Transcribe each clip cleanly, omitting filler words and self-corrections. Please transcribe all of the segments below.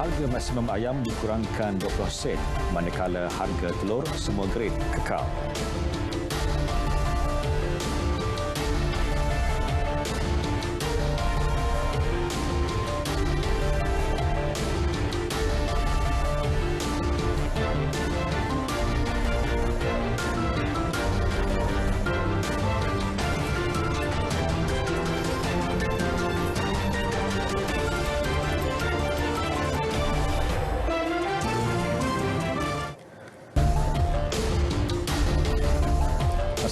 Harga maksimum ayam dikurangkan 20 sen, manakala harga telur semua grade kekal.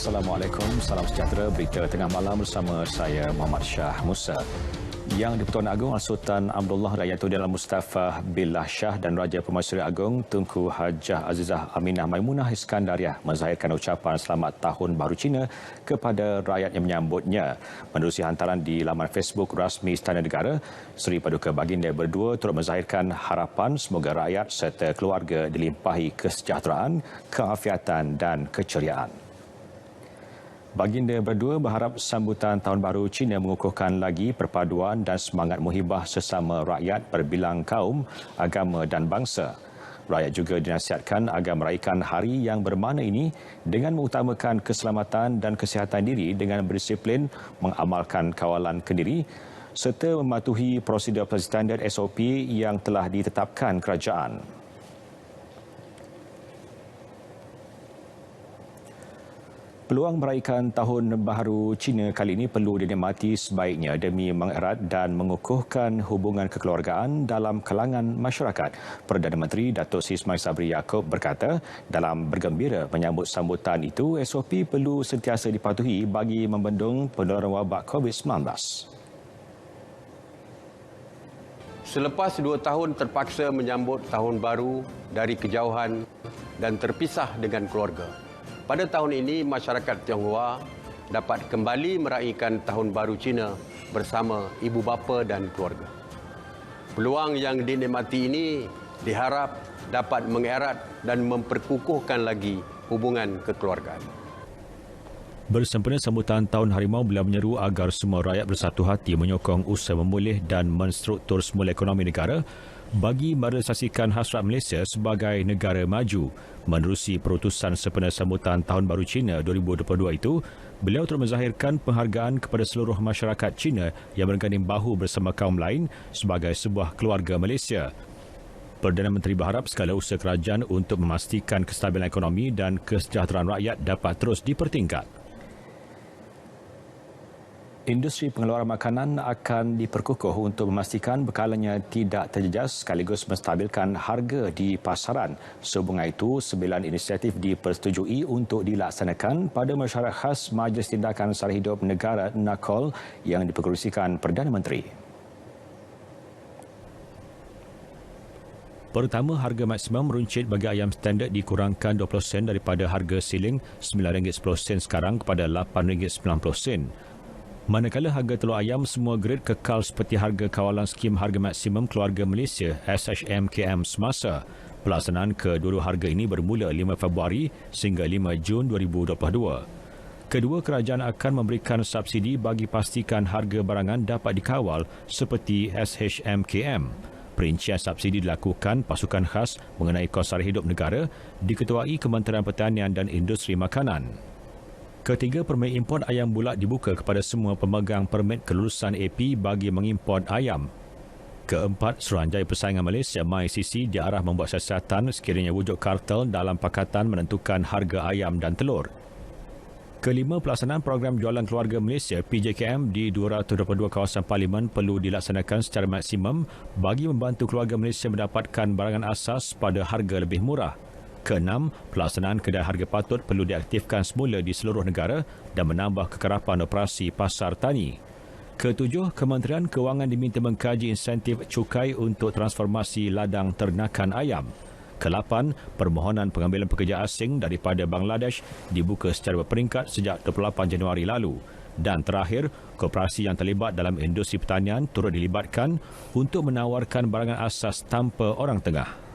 Assalamualaikum, salam sejahtera. Berita tengah malam bersama saya Muhammad Shah Musa. Yang di-Pertuan Agong Sultan Abdullah Rakyatuddin Al-Mustafa Billah Shah dan Raja Pemaisuri Agong Tunku Hajah Azizah Aminah Maimunah Iskandariah menzahirkan ucapan selamat Tahun Baru Cina kepada rakyat yang menyambutnya. Menerusi hantaran di laman Facebook rasmi Istana Negara, Seri Paduka Baginda berdua turut menzahirkan harapan semoga rakyat serta keluarga dilimpahi kesejahteraan, keafiatan dan keceriaan. Baginda berdua berharap sambutan Tahun Baru Cina mengukuhkan lagi perpaduan dan semangat muhibah sesama rakyat berbilang kaum, agama dan bangsa. Rakyat juga dinasihatkan agar meraihkan hari yang bermakna ini dengan mengutamakan keselamatan dan kesihatan diri dengan berdisiplin, mengamalkan kawalan kendiri serta mematuhi prosedur standard SOP yang telah ditetapkan kerajaan. Peluang meraihkan Tahun Baharu Cina kali ini perlu dinikmati sebaiknya demi mengerat dan mengukuhkan hubungan kekeluargaan dalam kalangan masyarakat. Perdana Menteri Datuk Seri Ismail Sabri Yaakob berkata, dalam bergembira menyambut sambutan itu, SOP perlu sentiasa dipatuhi bagi membendung penularan wabak COVID-19. Selepas 2 tahun terpaksa menyambut Tahun Baru dari kejauhan dan terpisah dengan keluarga, pada tahun ini, masyarakat Tionghoa dapat kembali meraihkan Tahun Baru Cina bersama ibu bapa dan keluarga. Peluang yang dinikmati ini diharap dapat mengerat dan memperkukuhkan lagi hubungan kekeluargaan. Bersempena sambutan Tahun Harimau, beliau menyeru agar semua rakyat bersatu hati menyokong usaha memulih dan menstruktur semula ekonomi negara bagi merealisasikan hasrat Malaysia sebagai negara maju. Menerusi perutusan sempena sambutan Tahun Baru Cina 2022 itu, beliau turut menzahirkan penghargaan kepada seluruh masyarakat Cina yang berganding bahu bersama kaum lain sebagai sebuah keluarga Malaysia. Perdana Menteri berharap segala usaha kerajaan untuk memastikan kestabilan ekonomi dan kesejahteraan rakyat dapat terus dipertingkat. Industri pengeluaran makanan akan diperkukuh untuk memastikan bekalannya tidak terjejas sekaligus menstabilkan harga di pasaran. Sehubungan itu, 9 inisiatif dipersetujui untuk dilaksanakan pada mesyuarat khas Majlis Tindakan Sara Hidup Negara NACOL yang diperkongsikan Perdana Menteri. Pertama, harga maksimum meruncit bagi ayam standard dikurangkan 20 sen daripada harga siling RM9.10 sekarang kepada RM8.90. Manakala harga telur ayam semua grade kekal seperti harga kawalan skim harga maksimum keluarga Malaysia SHMKM semasa. Pelaksanaan kedua harga ini bermula 5 Februari sehingga 5 Jun 2022. Kedua, kerajaan akan memberikan subsidi bagi pastikan harga barangan dapat dikawal seperti SHMKM. Perincian subsidi dilakukan pasukan khas mengenai kos sara hidup negara diketuai Kementerian Pertanian dan Industri Makanan. Ketiga, permit import ayam bulat dibuka kepada semua pemegang permit kelulusan AP bagi mengimport ayam. Keempat, Suruhanjaya Persaingan Malaysia MyCC diarah membuat siasatan sekiranya wujud kartel dalam pakatan menentukan harga ayam dan telur. Kelima, pelaksanaan program jualan keluarga Malaysia PJKM di 222 kawasan parlimen perlu dilaksanakan secara maksimum bagi membantu keluarga Malaysia mendapatkan barangan asas pada harga lebih murah. Keenam, pelaksanaan kedai harga patut perlu diaktifkan semula di seluruh negara dan menambah kekerapan operasi pasar tani. Ketujuh, Kementerian Kewangan diminta mengkaji insentif cukai untuk transformasi ladang ternakan ayam. Kelapan, permohonan pengambilan pekerja asing daripada Bangladesh dibuka secara berperingkat sejak 28 Januari lalu. Dan terakhir, koperasi yang terlibat dalam industri pertanian turut dilibatkan untuk menawarkan barangan asas tanpa orang tengah.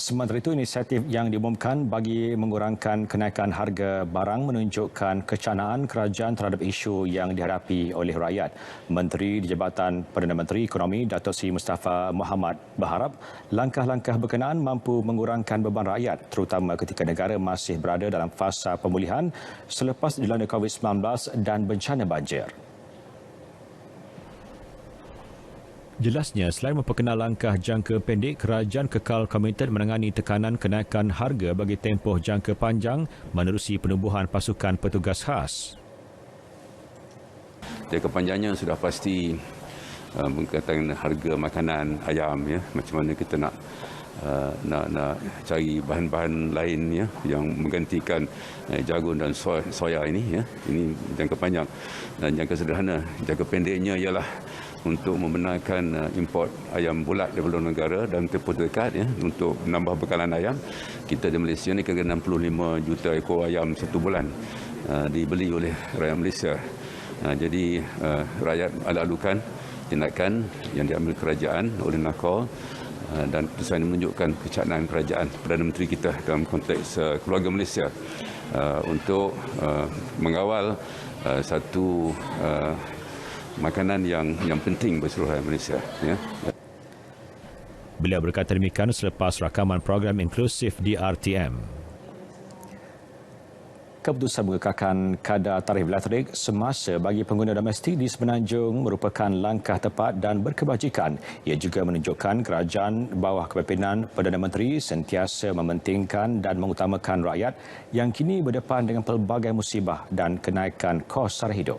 Sementara itu, inisiatif yang diumumkan bagi mengurangkan kenaikan harga barang menunjukkan kecanaan kerajaan terhadap isu yang dihadapi oleh rakyat. Menteri di Jabatan Perdana Menteri Ekonomi Datuk Seri Mustafa Mohamed berharap langkah-langkah berkenaan mampu mengurangkan beban rakyat terutama ketika negara masih berada dalam fasa pemulihan selepas dilanda COVID-19 dan bencana banjir. Jelasnya, selain memperkenal langkah jangka pendek, kerajaan kekal komited menangani tekanan kenaikan harga bagi tempoh jangka panjang menerusi penubuhan pasukan petugas khas. Jangka panjangnya sudah pasti berkaitan harga makanan ayam, ya, macam mana kita nak cari bahan-bahan lain, ya, yang menggantikan jagung dan soya ini, ya. Ini jangka panjang. Dan jangka sederhana, jangka pendeknya ialah untuk membenarkan import ayam bulat dari luar negara dan tempoh dekat, ya, untuk menambah bekalan ayam. Kita di Malaysia ni kira 65 juta ekor ayam satu bulan dibeli oleh rakyat Malaysia. Jadi rakyat alu-alukan tindakan yang diambil kerajaan oleh NACO dan keputusan ini menunjukkan kecanaan kerajaan Perdana Menteri kita dalam konteks keluarga Malaysia untuk mengawal satu makanan yang penting bagi seluruh rakyat Malaysia, ya. Beliau berkata demikian selepas rakaman program inklusif di RTM. Keputusan mengekalkan kadar tarif elektrik semasa bagi pengguna domestik di Semenanjung merupakan langkah tepat dan berkebajikan. Ia juga menunjukkan kerajaan bawah kepimpinan Perdana Menteri sentiasa mementingkan dan mengutamakan rakyat yang kini berdepan dengan pelbagai musibah dan kenaikan kos sara hidup.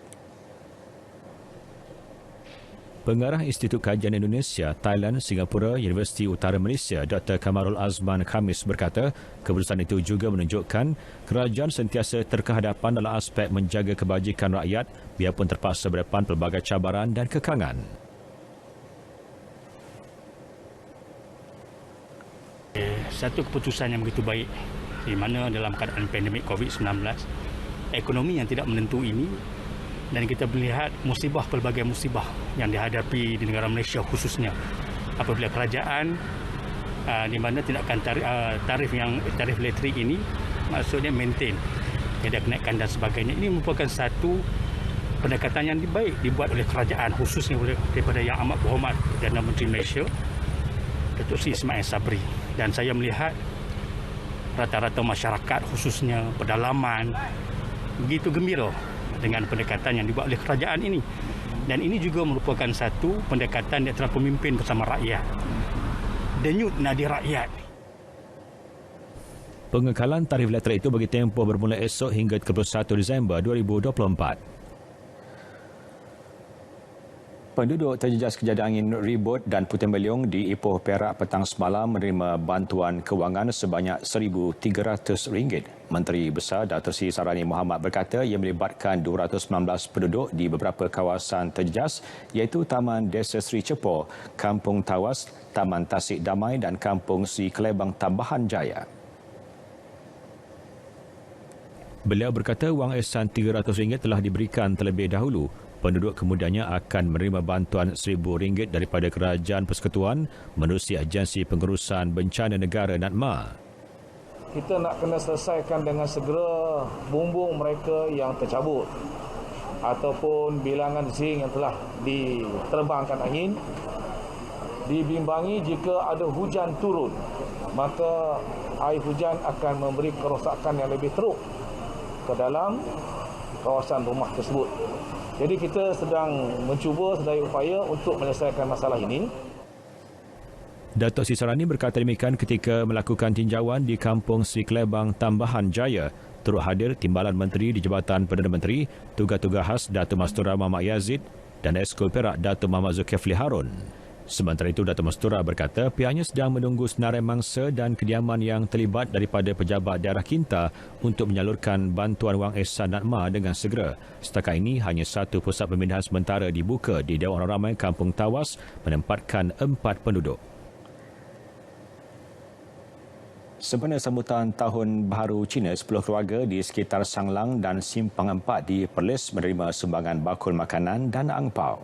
Pengarah Institut Kajian Indonesia, Thailand, Singapura, Universiti Utara Malaysia, Dr. Kamarul Azman Khamis berkata, keputusan itu juga menunjukkan kerajaan sentiasa terkehadapan dalam aspek menjaga kebajikan rakyat biarpun terpaksa berdepan pelbagai cabaran dan kekangan. Satu keputusan yang begitu baik di mana dalam keadaan pandemik COVID-19, ekonomi yang tidak menentu ini, dan kita melihat pelbagai musibah yang dihadapi di negara Malaysia khususnya apabila kerajaan di mana tindakan tarif elektrik ini maksudnya maintain, tidak kenaikan dan sebagainya. Ini merupakan satu pendekatan yang baik dibuat oleh kerajaan khususnya daripada Yang Amat Berhormat Perdana Menteri Malaysia Datuk Seri Ismail Sabri, dan saya melihat rata-rata masyarakat khususnya pedalaman begitu gembira dengan pendekatan yang dibuat oleh kerajaan ini. Dan ini juga merupakan satu pendekatan di antara pemimpin bersama rakyat. Denyut nadi rakyat. Pengekalan tarif elektrik itu bagi tempoh bermula esok hingga 31 Disember 2024. Penduduk terjejas kejadian angin ribut dan puting beliung di Ipoh Perak petang semalam menerima bantuan kewangan sebanyak RM1,300. Menteri Besar Datuk Seri Sarani Mohamad berkata ia melibatkan 219 penduduk di beberapa kawasan terjejas iaitu Taman Desa Seri Cepoh, Kampung Tawas, Taman Tasik Damai dan Kampung Seri Kelebang Tambahan Jaya. Beliau berkata wang ihsan RM300 telah diberikan terlebih dahulu. Penduduk kemudiannya akan menerima bantuan RM1,000 daripada Kerajaan Persekutuan menerusi Agensi Pengurusan Bencana Negara NADMA. Kita nak kena selesaikan dengan segera bumbung mereka yang tercabut ataupun bilangan zinc yang telah diterbangkan angin. Dibimbangi jika ada hujan turun, maka air hujan akan memberi kerosakan yang lebih teruk ke dalam kawasan rumah tersebut. Jadi kita sedang mencuba sedaya upaya untuk menyelesaikan masalah ini. Datuk Seri Sarani berkata demikian ketika melakukan tinjauan di Kampung Seri Kelebang Tambahan Jaya. Turut hadir Timbalan Menteri di Jabatan Perdana Menteri, Tugas-Tugas Khas Datuk Mastura Muhammad Yazid dan Esko Perak Datuk Muhammad Zulkifli Harun. Sementara itu, Datuk Mastura berkata pihaknya sedang menunggu senarai mangsa dan kediaman yang terlibat daripada pejabat daerah Kinta untuk menyalurkan bantuan wang ihsan NADMA dengan segera. Setakat ini, hanya satu pusat pemindahan sementara dibuka di Dewan Orang Ramai Kampung Tawas menempatkan 4 penduduk. Sempena sambutan Tahun Baharu Cina, 10 keluarga di sekitar Sanglang dan Simpang 4 di Perlis menerima sumbangan bakul makanan dan angpau.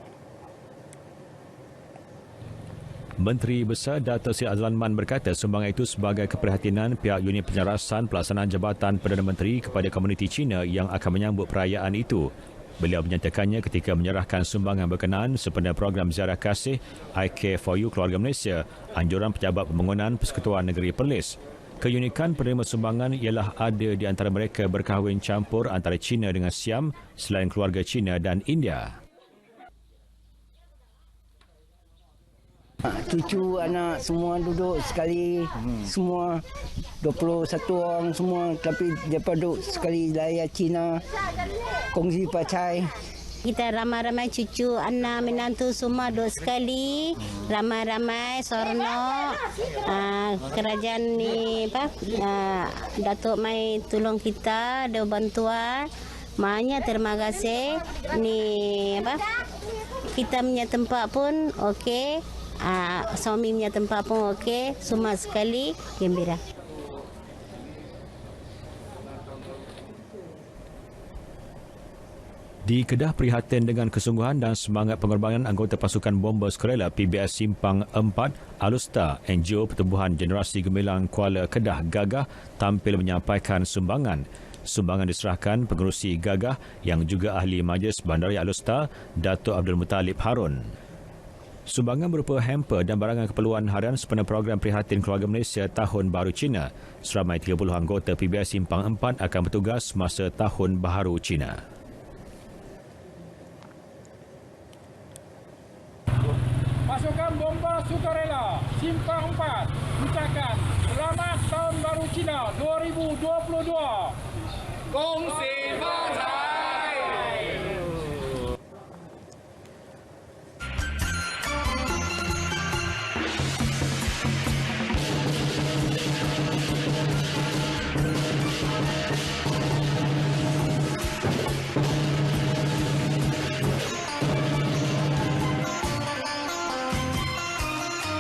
Menteri Besar Dato' Seri Azlan Man berkata sumbangan itu sebagai keprihatinan pihak unit penyerasan pelaksanaan jabatan Perdana Menteri kepada komuniti Cina yang akan menyambut perayaan itu. Beliau menyatakannya ketika menyerahkan sumbangan berkenaan sempena program ziarah kasih I Care for You Keluarga Malaysia, anjuran Pejabat Pembangunan Persekutuan Negeri Perlis. Keunikan penerima sumbangan ialah ada di antara mereka berkahwin campur antara Cina dengan Siam selain keluarga Cina dan India. Cucu anak semua duduk sekali, semua 21 orang semua, tapi mereka duduk sekali layar Cina, kongsi pacai. Kita ramai-ramai cucu, anak, menantu semua duduk sekali, ramai-ramai, seronok. Kerajaan ni Datuk Mai tolong kita, ada bantuan. Maknanya terima kasih. Ni kita punya tempat pun okey. Suami punya tempat pun okey, semua sekali gembira. Di Kedah, prihatin dengan kesungguhan dan semangat pengorbanan anggota pasukan bomba sukarela PBS Simpang 4 Alusta, NGO Pertubuhan Generasi Gemilang Kuala Kedah Gagah tampil menyampaikan sumbangan. Sumbangan diserahkan pengerusi Gagah yang juga ahli Majlis Bandaraya Alusta, Datuk Abdul Muttalib Harun. Sumbangan berupa hamper dan barangan keperluan harian sempena program prihatin keluarga Malaysia Tahun Baru Cina. Seramai 30 anggota PBS Simpang 4 akan bertugas masa Tahun Baharu Cina. Pasukan bomba sukarela Simpang 4 ucapkan Selamat Tahun Baru Cina 2022. Kongsi Fatai.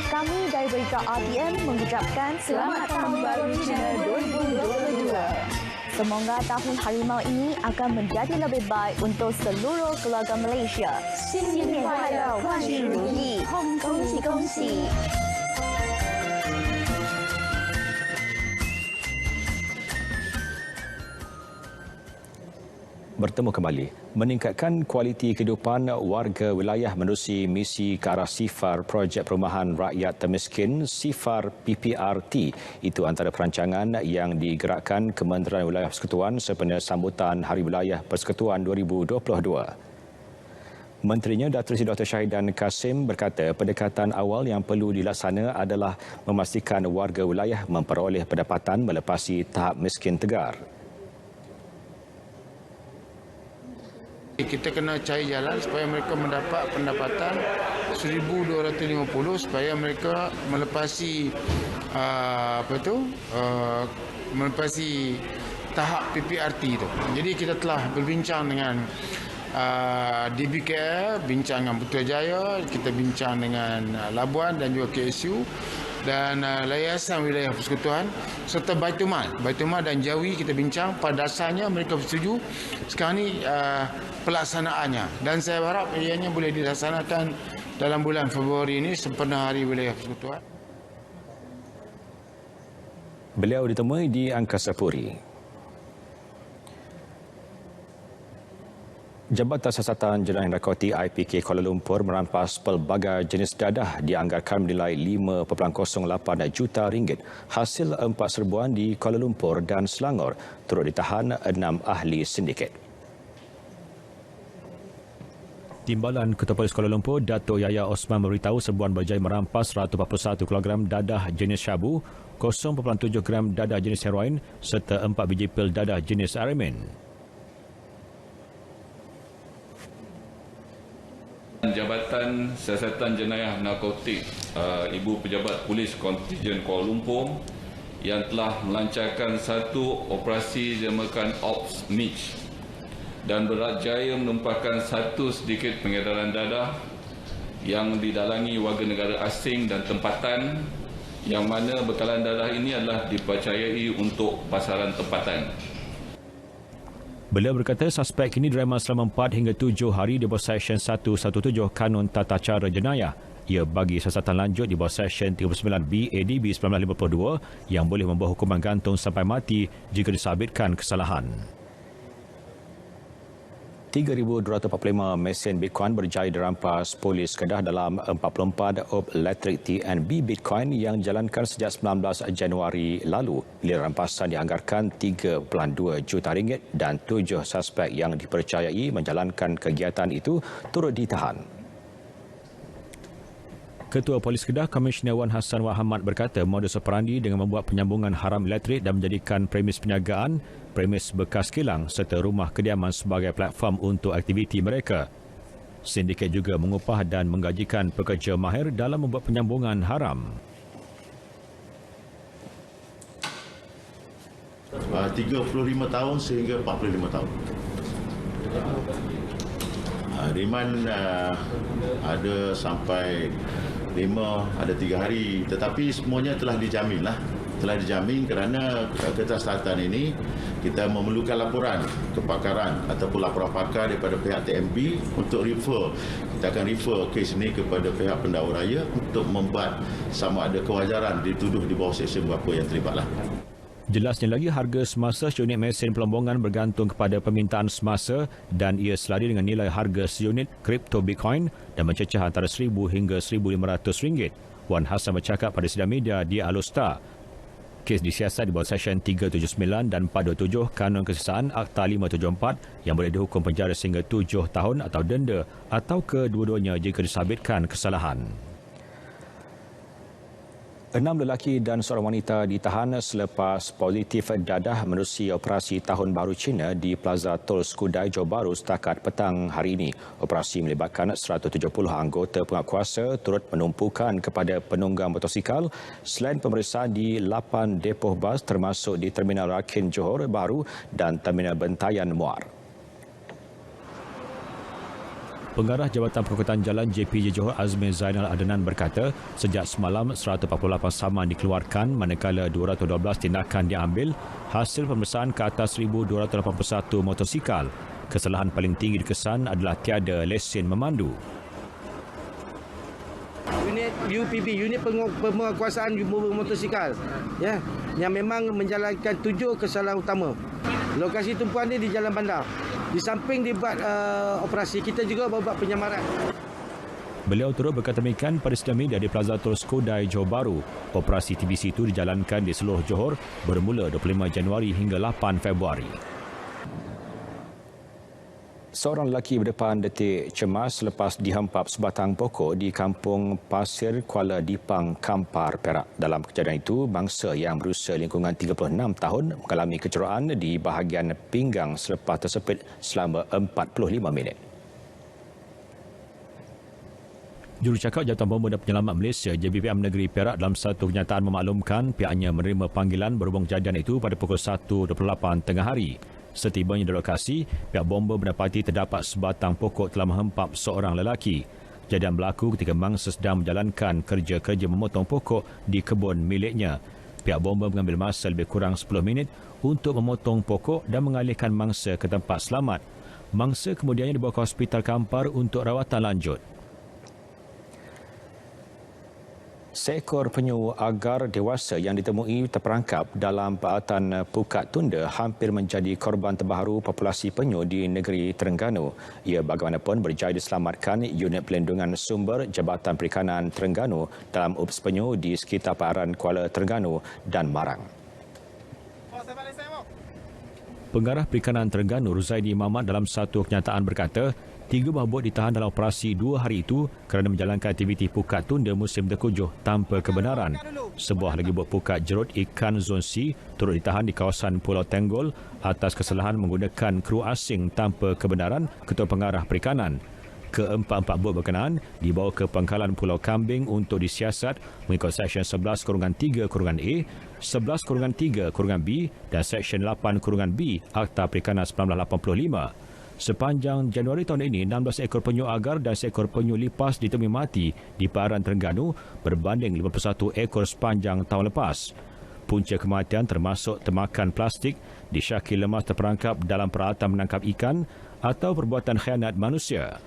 Kami dari Berita RTM mengucapkan Selamat Tahun Baru Cina 2022. Semoga tahun harimau ini akan menjadi lebih baik untuk seluruh keluarga Malaysia. 新年快乐，万事如意，恭喜恭喜！ Bertemu kembali. Meningkatkan kualiti kehidupan warga wilayah menerusi misi ke arah sifar Projek Perumahan Rakyat Termiskin Sifar PPRT. Itu antara perancangan yang digerakkan Kementerian Wilayah Persekutuan sempena sambutan Hari Wilayah Persekutuan 2022. Menterinya Datuk Seri Dr. Syahidan Kasim berkata pendekatan awal yang perlu dilaksana adalah memastikan warga wilayah memperoleh pendapatan melepasi tahap miskin tegar. Kita kena cari jalan supaya mereka mendapat pendapatan 1,250 supaya mereka melepasi melepasi tahap PPRT itu. Jadi kita telah berbincang dengan DBKL, bincang dengan Putrajaya, kita bincang dengan Labuan dan juga KSU dan Yayasan Wilayah Persekutuan serta Baitul Mal dan Jawi kita bincang. Pada dasarnya mereka bersetuju. Sekarang ni pelaksanaannya dan saya harap ianya boleh dilaksanakan dalam bulan Februari ini sempena Hari Wilayah Persekutuan. Beliau ditemui di Angkasa Puri. Jabatan Siasatan Jenayah Narkotik IPK Kuala Lumpur merampas pelbagai jenis dadah dianggarkan bernilai 5.08 juta ringgit. Hasil 4 serbuan di Kuala Lumpur dan Selangor turut ditahan 6 ahli sindiket. Timbalan Ketua Polis Kuala Lumpur, Datuk Yahya Osman memberitahu serbuan berjaya merampas 141 kg dadah jenis syabu, 0.7 gram dadah jenis heroin serta 4 biji pil dadah jenis Aramin. Jabatan Siasatan Jenayah Narkotik Ibu Pejabat Polis Kontijen Kuala Lumpur yang telah melancarkan satu operasi dinamakan Ops Mitch dan berjaya menumpahkan satu sedikit pengedaran dadah yang didalangi warga negara asing dan tempatan yang mana bekalan dadah ini adalah dipercayai untuk pasaran tempatan. Beliau berkata suspek kini direman selama 4 hingga 7 hari di bawah Seksyen 117 Kanun Tata Cara Jenayah. Ia bagi siasatan lanjut di bawah Seksyen 39B ADB 1952 yang boleh membawa hukuman gantung sampai mati jika disabitkan kesalahan. 3,245 mesin Bitcoin berjaya dirampas polis Kedah dalam 44 op elektrik TNB Bitcoin yang dijalankan sejak 19 Januari lalu. Nilai rampasan dianggarkan RM3.2 juta dan 7 suspek yang dipercayai menjalankan kegiatan itu turut ditahan. Ketua Polis Kedah, Komisioner Wan Hassan Muhammad berkata modus operandi dengan membuat penyambungan haram elektrik dan menjadikan premis perniagaan, premis bekas kilang serta rumah kediaman sebagai platform untuk aktiviti mereka. Sindiket juga mengupah dan menggajikan pekerja mahir dalam membuat penyambungan haram. 35 tahun sehingga 45 tahun. Riman ada sampai 5, ada 3 hari, tetapi semuanya telah dijamin lah. Telah dijamin kerana kesiasatan ini kita memerlukan laporan kepakaran ataupun laporan pakar daripada pihak TNB untuk refer. Kita akan refer kes ini kepada pihak pendakwa raya untuk membuat sama ada kewajaran dituduh di bawah seksyen berapa yang terlibat lah. Jelasnya lagi, harga semasa seunit mesin pelombongan bergantung kepada permintaan semasa dan ia selari dengan nilai harga seunit kripto Bitcoin dan mencecah antara RM1,000 hingga RM1,500. Wan Hassan bercakap pada sidang media di Alostar. Kes disiasat di bawah Seksyen 379 dan 427 Kanun Kesesaan Akta 574 yang boleh dihukum penjara sehingga 7 tahun atau denda atau kedua-duanya jika disabitkan kesalahan. 6 lelaki dan seorang wanita ditahan selepas positif dadah menerusi operasi Tahun Baru Cina di Plaza Tol Skudai, Johor Bahru setakat petang hari ini. Operasi melibatkan 170 anggota penguatkuasa turut menumpukan kepada penunggang motosikal selain pemeriksaan di 8 depoh bas termasuk di Terminal Rakin Johor Bahru dan Terminal Bentayan Muar. Pengarah Jabatan Pengangkutan Jalan JPJ Johor Azmi Zainal Adnan berkata, sejak semalam 148 saman dikeluarkan manakala 212 tindakan diambil hasil pemeriksaan ke atas 1,281 motosikal. Kesalahan paling tinggi dikesan adalah tiada lesen memandu. Unit UPB, unit penguasaan motosikal ya, yang memang menjalankan 7 kesalahan utama. Lokasi tumpuan ini di Jalan Bandar. Di samping dibuat operasi, kita juga buat penyamaran. Beliau turut berkata demikian pada sidang media di Plaza Tol Skudai, Johor Bahru. Operasi TBC itu dijalankan di seluruh Johor bermula 25 Januari hingga 8 Februari. Seorang lelaki berdepan detik cemas selepas dihempap sebatang pokok di Kampung Pasir, Kuala Dipang, Kampar, Perak. Dalam kejadian itu, mangsa yang berusia lingkungan 36 tahun mengalami keceroan di bahagian pinggang selepas tersepit selama 45 minit. Jurucakap Jabatan Bomba dan Penyelamat Malaysia JBPM Negeri Perak dalam satu kenyataan memaklumkan pihaknya menerima panggilan berhubung kejadian itu pada pukul 1.28 tengah hari. Setibanya di lokasi, pihak bomba mendapati terdapat sebatang pokok telah menghempap seorang lelaki. Kejadian berlaku ketika mangsa sedang menjalankan kerja-kerja memotong pokok di kebun miliknya. Pihak bomba mengambil masa lebih kurang 10 minit untuk memotong pokok dan mengalihkan mangsa ke tempat selamat. Mangsa kemudiannya dibawa ke Hospital Kampar untuk rawatan lanjut. Seekor penyu agar dewasa yang ditemui terperangkap dalam peralatan Pukat Tunda hampir menjadi korban terbaru populasi penyu di negeri Terengganu. Ia bagaimanapun berjaya diselamatkan Unit Pelindungan Sumber Jabatan Perikanan Terengganu dalam ups penyu di sekitar perairan Kuala Terengganu dan Marang. Pengarah Perikanan Terengganu Ruzaidi Mamat dalam satu kenyataan berkata, 3 buah bot ditahan dalam operasi 2 hari itu kerana menjalankan aktiviti Pukat Tunda musim terkujuh tanpa kebenaran. Sebuah lagi bot Pukat Jerut Ikan Zon C turut ditahan di kawasan Pulau Tenggol atas kesalahan menggunakan kru asing tanpa kebenaran Ketua Pengarah Perikanan. Keempat-empat bot berkenaan dibawa ke Pangkalan Pulau Kambing untuk disiasat mengikut Seksyen 11-3-A, 11-3-B dan Seksyen 8-B Akta Perikanan 1985. Sepanjang Januari tahun ini, 16 ekor penyu agar dan seekor penyu lipas ditemui mati di perairan Terengganu berbanding 51 ekor sepanjang tahun lepas. Punca kematian termasuk termakan plastik, disyaki lemas terperangkap dalam peralatan menangkap ikan atau perbuatan khianat manusia.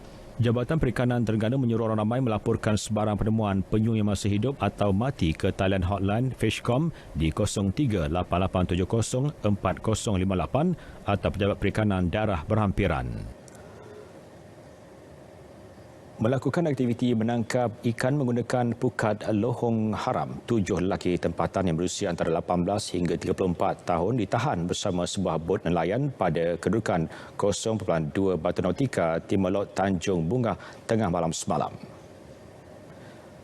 Jabatan Perikanan Terengganu menyuruh orang ramai melaporkan sebarang penemuan penyu yang masih hidup atau mati ke talian hotline Fishcom di 0388704058 atau Pejabat Perikanan Daerah berhampiran. Melakukan aktiviti menangkap ikan menggunakan pukat lohong haram, 7 lelaki tempatan yang berusia antara 18 hingga 34 tahun ditahan bersama sebuah bot nelayan pada kedudukan 0.2 Batu Nautika Timur Laut Tanjung Bunga tengah malam semalam.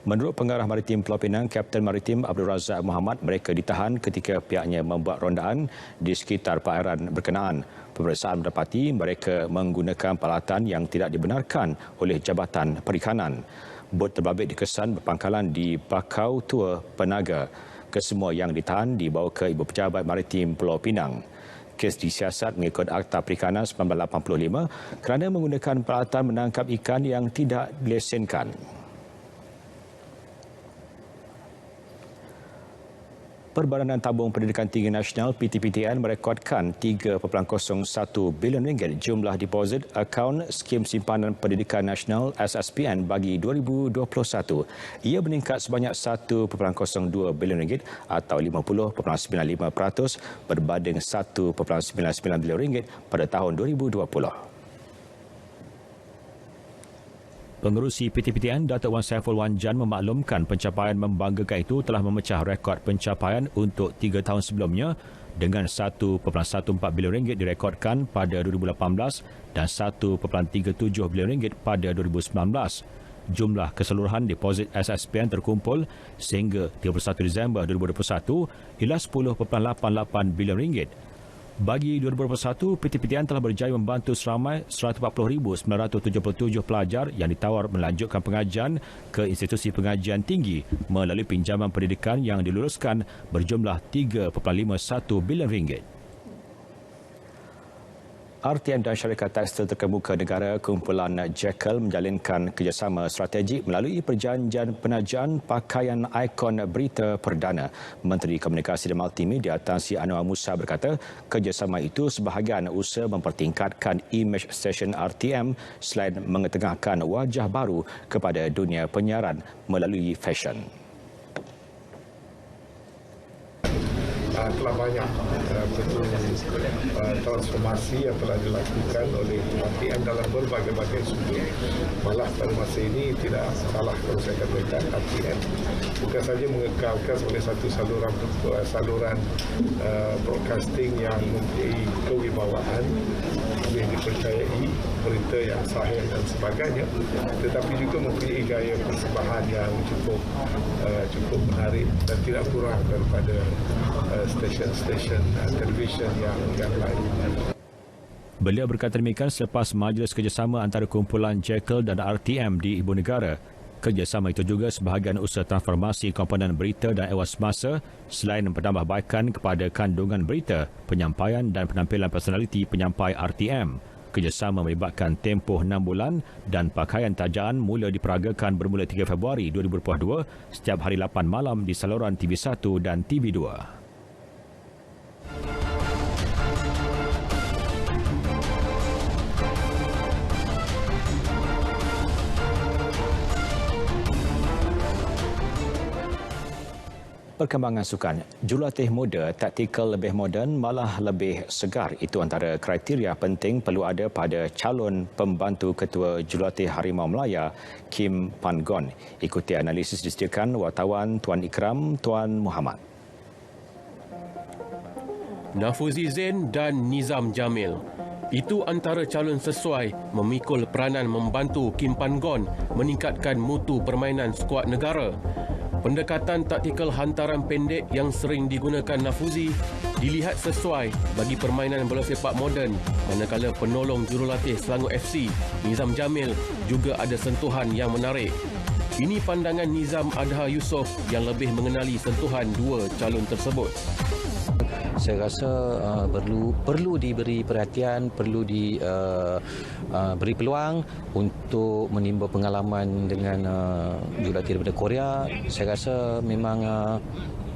Menurut Pengarah Maritim Pulau Pinang, Kapten Maritim Abdul Razak Muhammad, mereka ditahan ketika pihaknya membuat rondaan di sekitar perairan berkenaan. Pemeriksaan mendapati mereka menggunakan peralatan yang tidak dibenarkan oleh Jabatan Perikanan. Bot terbabit dikesan berpangkalan di Bakau Tua Penaga. Kesemua yang ditahan dibawa ke Ibu Pejabat Maritim Pulau Pinang. Kes disiasat mengikut Akta Perikanan 1985 kerana menggunakan peralatan menangkap ikan yang tidak dilesenkan. Perbadanan Tabung Pendidikan Tinggi Nasional PTPTN merekodkan RM3.01 bilion jumlah deposit akaun Skim Simpanan Pendidikan Nasional SSPN bagi 2021. Ia meningkat sebanyak RM1.02 bilion atau 50.95% berbanding RM1.99 bilion pada tahun 2020. Pengerusi PTPTN Datuk Wan Saiful Wan Jan memaklumkan pencapaian membanggakan itu telah memecah rekod pencapaian untuk 3 tahun sebelumnya dengan RM1.14 bilion direkodkan pada 2018 dan RM1.37 bilion pada 2019. Jumlah keseluruhan deposit SSPN terkumpul sehingga 31 Disember 2021 ialah RM10.88 bilion. Bagi 2021, PTPTN telah berjaya membantu seramai 140,977 pelajar yang ditawar melanjutkan pengajian ke institusi pengajian tinggi melalui pinjaman pendidikan yang diluluskan berjumlah RM3.51 bilion. RTM dan Syarikat Tekstil Terkemuka Negara kumpulan Jekyll menjalinkan kerjasama strategik melalui perjanjian penajaan pakaian ikon berita perdana. Menteri Komunikasi dan Multimedia Tan Sri Anwar Musa berkata kerjasama itu sebahagian usaha mempertingkatkan imej stesen RTM selain mengetengahkan wajah baru kepada dunia penyiaran melalui fashion. Telah banyak transformasi yang telah dilakukan oleh RTM dalam berbagai-bagai sudut. Malah pada masa ini tidak salah kalau saya katakan RTM bukan saja mengekalkan sebagai satu saluran broadcasting yang mempunyai kewibawaan, boleh dipercayai, berita yang sahih dan sebagainya, tetapi juga mempunyai gaya persembahan yang cukup menarik dan tidak kurang daripada stesen-stesen televisyen yang lain. Beliau berkata demikian selepas majlis kerjasama antara kumpulan Jekyll dan RTM di Ibu Negara. Kerjasama itu juga sebahagian usaha transformasi komponen berita dan ewas masa selain penambahbaikan kepada kandungan berita, penyampaian dan penampilan personaliti penyampai RTM. Kerjasama melibatkan tempoh 6 bulan dan pakaian tajaan mula diperagakan bermula 3 Februari 2022 setiap hari 8 malam di saluran TV1 dan TV2. Perkembangan sukan, jurulatih muda, taktikal lebih moden malah lebih segar. Itu antara kriteria penting perlu ada pada calon pembantu Ketua Jurulatih Harimau Melaya, Kim Pan Gon. Ikuti analisis disediakan wartawan Tuan Ikram, Tuan Muhammad. Nafuzi Zain dan Nizam Jamil. Itu antara calon sesuai memikul peranan membantu Kim Pan Gon meningkatkan mutu permainan skuad negara. Pendekatan taktikal hantaran pendek yang sering digunakan Nafuzi dilihat sesuai bagi permainan bola sepak moden, manakala penolong jurulatih Selangor FC, Nizam Jamil, juga ada sentuhan yang menarik. Ini pandangan Nizam Adha Yusof yang lebih mengenali sentuhan dua calon tersebut. Saya rasa perlu diberi perhatian, perlu diberi peluang untuk menimba pengalaman dengan jurulatih daripada Korea. Saya rasa memang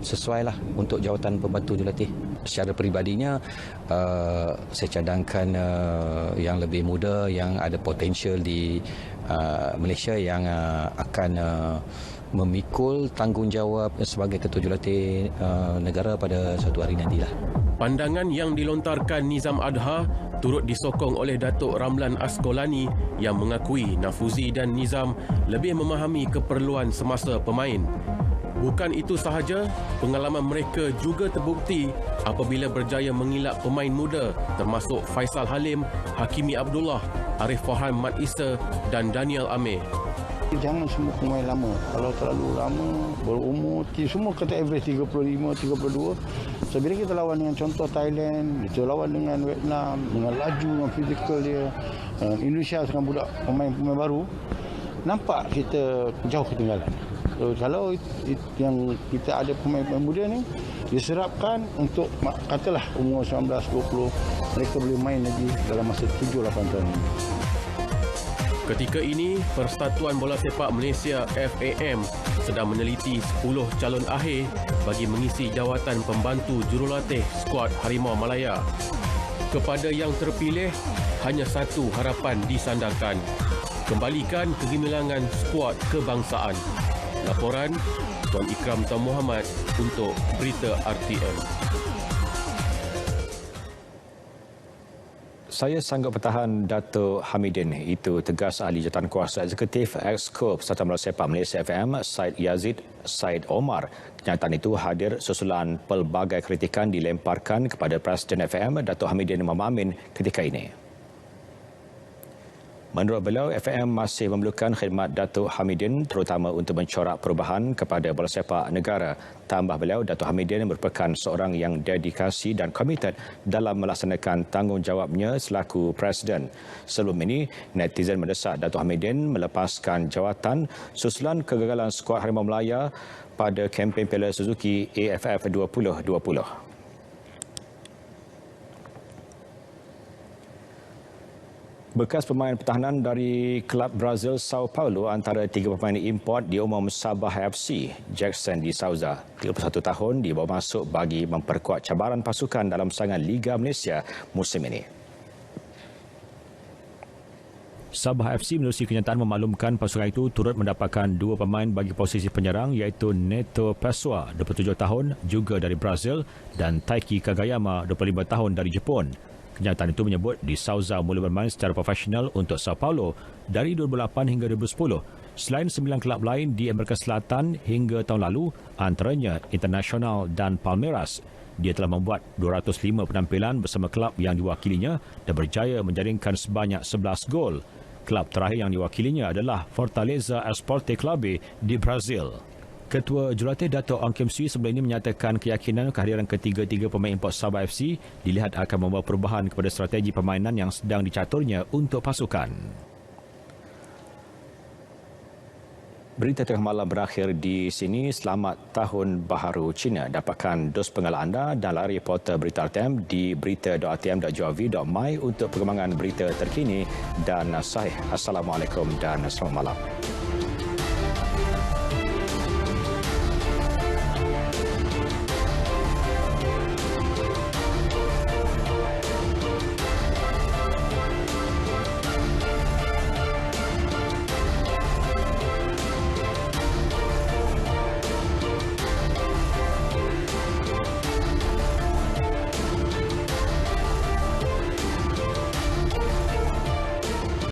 sesuailah untuk jawatan pembantu jurulatih. Secara peribadinya, saya cadangkan yang lebih muda, yang ada potensial di Malaysia yang akan memikul tanggungjawab sebagai ketua jurulatih negara pada suatu hari nantilah. Pandangan yang dilontarkan Nizam Adha turut disokong oleh Datuk Ramlan Askolani yang mengakui Nafuzi dan Nizam lebih memahami keperluan semasa pemain. Bukan itu sahaja, pengalaman mereka juga terbukti apabila berjaya mengilap pemain muda termasuk Faisal Halim, Hakimi Abdullah, Arif Farhan Mat Isa dan Daniel Amir. Jangan semua pemain lama. Kalau terlalu lama, berumur, semua kata average 35, 32. So, bila kita lawan dengan contoh Thailand, kita lawan dengan Vietnam, dengan laju, dengan fizikal dia, Indonesia dengan budak pemain-pemain baru, nampak kita jauh ketinggalan. So, kalau yang kita ada pemain-pemain muda ni, diserapkan untuk, katalah umur 19-20, mereka boleh main lagi dalam masa 7-8 tahun ini. Ketika ini, Persatuan Bola Sepak Malaysia FAM sedang meneliti 10 calon akhir bagi mengisi jawatan pembantu jurulatih skuad Harimau Malaya. Kepada yang terpilih, hanya satu harapan disandarkan: kembalikan kegemilangan skuad kebangsaan. Laporan Tuan Ikram Tuan Muhammad untuk Berita RTM. Saya sanggup bertahan Dato' Hamidin, itu tegas ahli jawatankuasa eksekutif Exco Persatuan Bola Sepak Malaysia FM Said Yazid Said Omar. Kenyataan itu hadir susulan pelbagai kritikan dilemparkan kepada Presiden FM Dato' Hamidin Imam Amin ketika ini. Menurut beliau, FM masih memerlukan khidmat Dato' Hamidin terutama untuk mencorak perubahan kepada bola sepak negara. Tambah beliau, Dato' Hamidin merupakan seorang yang dedikasi dan komited dalam melaksanakan tanggungjawabnya selaku Presiden. Sebelum ini, netizen mendesak Dato' Hamidin melepaskan jawatan susulan kegagalan skuad Harimau Malaya pada kempen Piala Suzuki AFF 2020. Bekas pemain pertahanan dari klub Brazil Sao Paulo antara 3 pemain import diumum Sabah FC, Jackson de Souza, 31 tahun, dibawa masuk bagi memperkuat cabaran pasukan dalam saingan Liga Malaysia musim ini. Sabah FC menerusi kenyataan memaklumkan pasukan itu turut mendapatkan 2 pemain bagi posisi penyerang iaitu Neto Pessoa, 27 tahun, juga dari Brazil, dan Taiki Kagayama, 25 tahun dari Jepun. Kenyataan itu menyebut de Souza mula bermain secara profesional untuk Sao Paulo dari 2008 hingga 2010. Selain 9 kelab lain di Amerika Selatan hingga tahun lalu, antaranya Internacional dan Palmeiras. Dia telah membuat 205 penampilan bersama kelab yang diwakilinya dan berjaya menjaringkan sebanyak 11 gol. Kelab terakhir yang diwakilinya adalah Fortaleza Esporte Clube di Brazil. Ketua Jurulatih Dato' Ong Kim Swee sebelum ini menyatakan keyakinan kehadiran ketiga-tiga pemain import Sabah FC dilihat akan membawa perubahan kepada strategi permainan yang sedang dicaturnya untuk pasukan. Berita tengah malam berakhir di sini. Selamat Tahun Baharu Cina. Dapatkan dos penggal anda dan lari reporter Berita RTM di berita.rtm.gov.my untuk perkembangan berita terkini dan sahih. Assalamualaikum dan selamat malam.